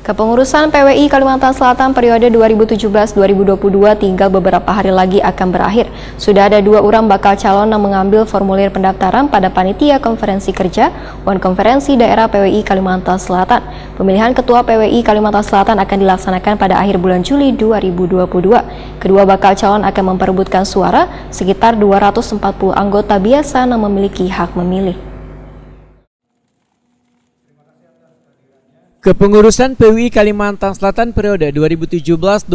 Kepengurusan PWI Kalimantan Selatan periode 2017-2022 tinggal beberapa hari lagi akan berakhir. Sudah ada 2 orang bakal calon yang mengambil formulir pendaftaran pada Panitia Konferensi Kerja Wan Konferensi Daerah PWI Kalimantan Selatan. Pemilihan Ketua PWI Kalimantan Selatan akan dilaksanakan pada akhir bulan Juli 2022. Kedua bakal calon akan memperebutkan suara sekitar 240 anggota biasa yang memiliki hak memilih. Kepengurusan PWI Kalimantan Selatan periode 2017-2022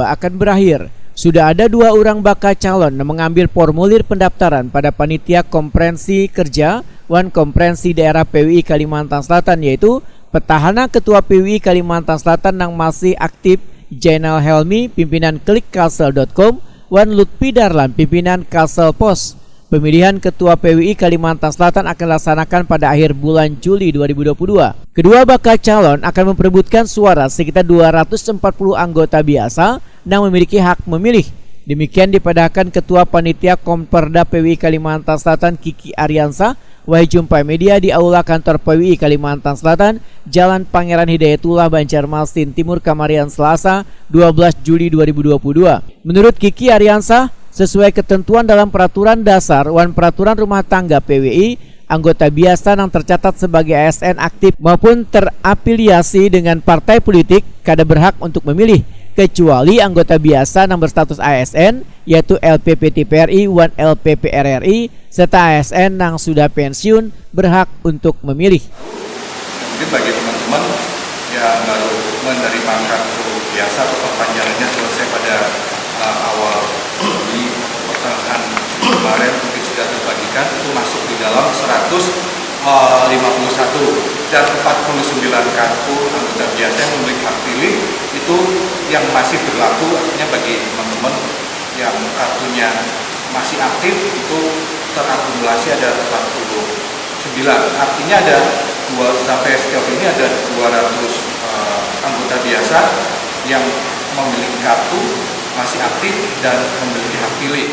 akan berakhir. Sudah ada 2 orang bakal calon yang mengambil formulir pendaftaran pada Panitia Konferensi Kerja Wan Konferensi Daerah PWI Kalimantan Selatan, yaitu petahana Ketua PWI Kalimantan Selatan yang masih aktif Jainal Helmi, pimpinan klikkalsel.com, Wan Lutfi Darlan, pimpinan Kalsel Pos. Pemilihan Ketua PWI Kalimantan Selatan akan dilaksanakan pada akhir bulan Juli 2022. Kedua bakal calon akan memperebutkan suara sekitar 240 anggota biasa yang memiliki hak memilih. Demikian dipadahkan Ketua Panitia Komperda PWI Kalimantan Selatan Kiki Ariansa Wahai jumpa media di Aula Kantor PWI Kalimantan Selatan, Jalan Pangeran Hidayatullah, Banjarmasin Timur, Kamarian, Selasa 12 Juli 2022. Menurut Kiki Ariansa, sesuai ketentuan dalam Peraturan Dasar Wan Peraturan Rumah Tangga PWI, anggota biasa yang tercatat sebagai ASN aktif maupun terafiliasi dengan partai politik kada berhak untuk memilih, kecuali anggota biasa yang berstatus ASN, yaitu LPP TPRI, Wan LPP RRI, serta ASN yang sudah pensiun berhak untuk memilih. Mungkin bagi teman-teman yang baru menerima kartu biasa atau perpanjangannya selesai pada awal di pertengahan kemarin mungkin sudah terbagikan, itu masuk di dalam 151 dan 49 kartu anggota biasa yang memiliki hak pilih itu yang masih berlaku. Artinya bagi teman-teman yang kartunya masih aktif itu terakumulasi ada 49. Artinya ada sampai sejauh ini ada 200 anggota biasa yang memiliki kartu masih aktif dan memiliki hak pilih.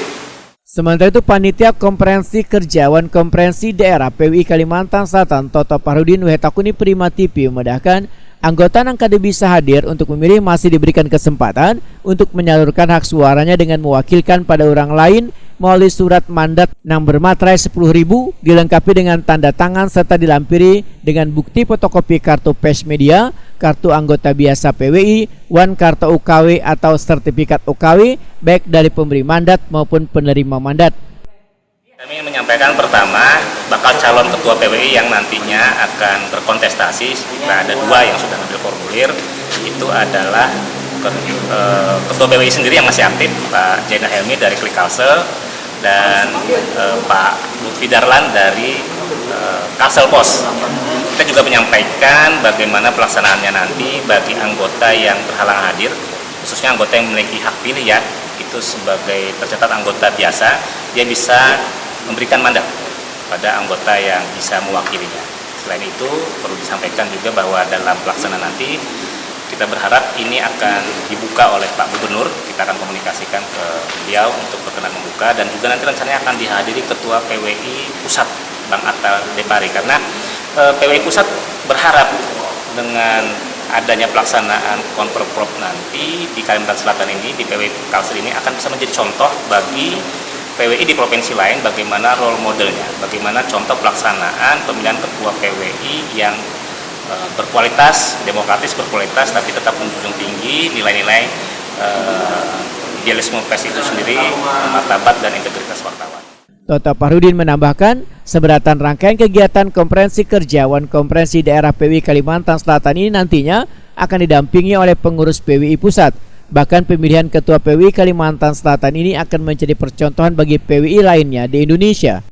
Sementara itu, Panitia Konferensi Kerja Wan Konferensi Daerah PWI Kalimantan Selatan Toto Parudin Wetakuni Prima TV memudahkan anggota yang kada bisa hadir untuk memilih masih diberikan kesempatan untuk menyalurkan hak suaranya dengan mewakilkan pada orang lain melalui surat mandat yang bermaterai 10.000 dilengkapi dengan tanda tangan serta dilampiri dengan bukti fotokopi kartu pes media, kartu anggota biasa PWI, Wan kartu UKW atau sertifikat UKW baik dari pemberi mandat maupun penerima mandat. Kami menyampaikan pertama bakal calon ketua PWI yang nantinya akan berkontestasi. Nah, ada 2 yang sudah ambil formulir, itu adalah ketua PWI sendiri yang masih aktif, Pak Jainal Helmi dari Klikkalsel, dan Pak Lutfi Darlan dari Kalsel Pos. Kita juga menyampaikan bagaimana pelaksanaannya nanti bagi anggota yang berhalangan hadir, khususnya anggota yang memiliki hak pilih ya, itu sebagai tercatat anggota biasa, dia bisa memberikan mandat pada anggota yang bisa mewakilinya. Selain itu, perlu disampaikan juga bahwa dalam pelaksanaan nanti kita berharap ini akan dibuka oleh Pak Gubernur. Kita akan komunikasikan ke beliau untuk berkenan membuka, dan juga nanti rencananya akan dihadiri Ketua PWI Pusat Bang Atta Depari, karena PWI Pusat berharap dengan adanya pelaksanaan konferprop nanti di Kalimantan Selatan ini, di PWI Kalsel ini akan bisa menjadi contoh bagi PWI di provinsi lain bagaimana role modelnya, bagaimana contoh pelaksanaan pemilihan ketua PWI yang berkualitas, demokratis, berkualitas, tapi tetap menjunjung tinggi nilai-nilai idealisme pers itu sendiri, martabat dan integritas wartawan. Toto Parudin menambahkan, seberatan rangkaian kegiatan konferensi kerja Wan Konferensi Daerah PWI Kalimantan Selatan ini nantinya akan didampingi oleh pengurus PWI Pusat. Bahkan pemilihan Ketua PWI Kalimantan Selatan ini akan menjadi percontohan bagi PWI lainnya di Indonesia.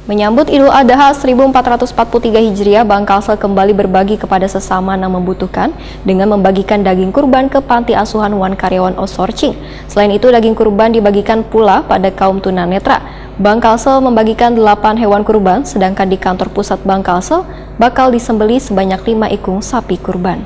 Menyambut Idul Adha 1443 Hijriah, Bank Kalsel kembali berbagi kepada sesama yang membutuhkan dengan membagikan daging kurban ke panti asuhan Wan karyawan outsourcing. Selain itu, daging kurban dibagikan pula pada kaum tunanetra. Bank Kalsel membagikan 8 hewan kurban, sedangkan di kantor pusat Bank Kalsel bakal disembeli sebanyak 5 ekor sapi kurban.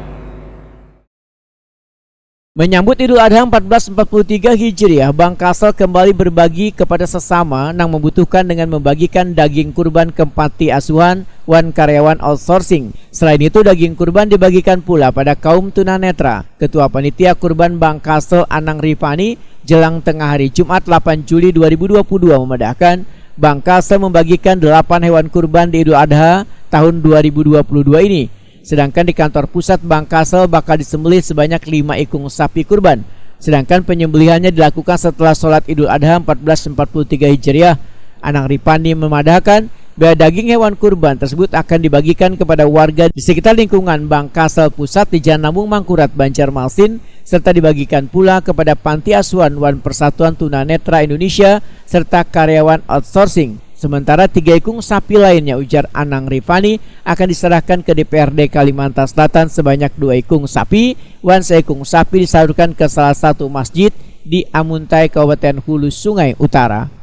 Menyambut Idul Adha 1443 Hijriah, Bank Kasel kembali berbagi kepada sesama yang membutuhkan dengan membagikan daging kurban ke panti asuhan wan karyawan outsourcing. Selain itu, daging kurban dibagikan pula pada kaum tunanetra. Ketua Panitia Kurban Bank Kasel Anang Rifani jelang tengah hari Jumat 8 Juli 2022 memedahkan Bank Kasel membagikan 8 hewan kurban di Idul Adha tahun 2022 ini. Sedangkan di kantor pusat Bank Kasel bakal disembelih sebanyak 5 ekor sapi kurban. Sedangkan penyembelihannya dilakukan setelah sholat Idul Adha 1443 Hijriah. Anang Rifani memadahkan bahwa daging hewan kurban tersebut akan dibagikan kepada warga di sekitar lingkungan Bank Kasel Pusat di Jalan Lambung Mangkurat, Banjarmasin, serta dibagikan pula kepada Panti Asuhan Wan Persatuan Tunanetra Indonesia serta karyawan outsourcing. Sementara 3 ekor sapi lainnya, ujar Anang Rifani, akan diserahkan ke DPRD Kalimantan Selatan sebanyak 2 ekor sapi. 1 ekor sapi disalurkan ke salah satu masjid di Amuntai, Kabupaten Hulu Sungai Utara.